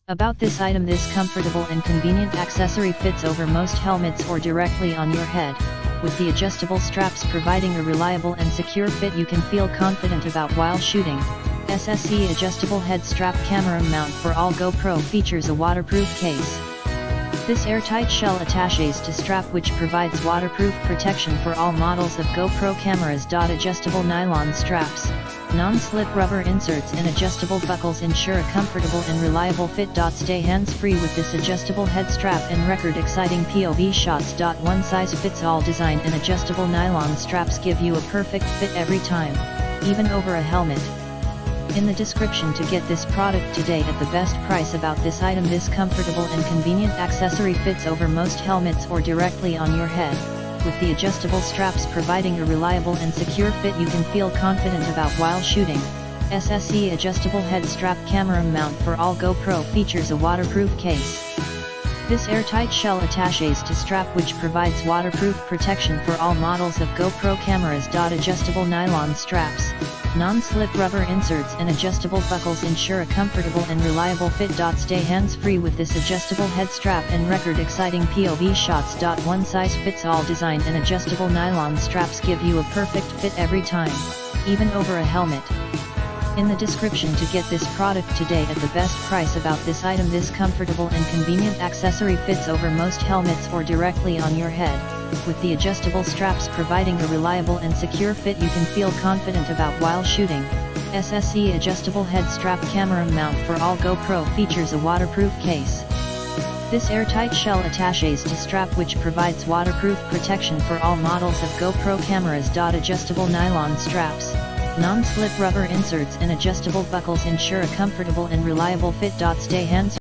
About this item: this comfortable and convenient accessory fits over most helmets or directly on your head. With the adjustable straps providing a reliable and secure fit you can feel confident about while shooting. SSE adjustable head strap camera mount for all GoPro features a waterproof case. This airtight shell attaches to strap which provides waterproof protection for all models of GoPro cameras. Adjustable nylon straps, non-slip rubber inserts and adjustable buckles ensure a comfortable and reliable fit. Stay hands-free with this adjustable head strap and record exciting POV shots. One size fits all design and adjustable nylon straps give you a perfect fit every time, even over a helmet. In the description to get this product today at the best price. About this item: this comfortable and convenient accessory fits over most helmets or directly on your head. With the adjustable straps providing a reliable and secure fit you can feel confident about while shooting. SSE adjustable head strap camera mount for all GoPro features a waterproof case. This airtight shell attaches to strap which provides waterproof protection for all models of GoPro cameras. Adjustable nylon straps, non-slip rubber inserts and adjustable buckles ensure a comfortable and reliable fit. Stay hands-free with this adjustable head strap and record exciting POV shots. One size fits all design and adjustable nylon straps give you a perfect fit every time, even over a helmet. In the description to get this product today at the best price. About this item: this comfortable and convenient accessory fits over most helmets or directly on your head. With the adjustable straps providing a reliable and secure fit you can feel confident about while shooting. SSE adjustable head strap camera mount for all GoPro features a waterproof case. This airtight shell attaches to strap which provides waterproof protection for all models of GoPro cameras. Adjustable nylon straps, non-slip rubber inserts and adjustable buckles ensure a comfortable and reliable fit. Stay hands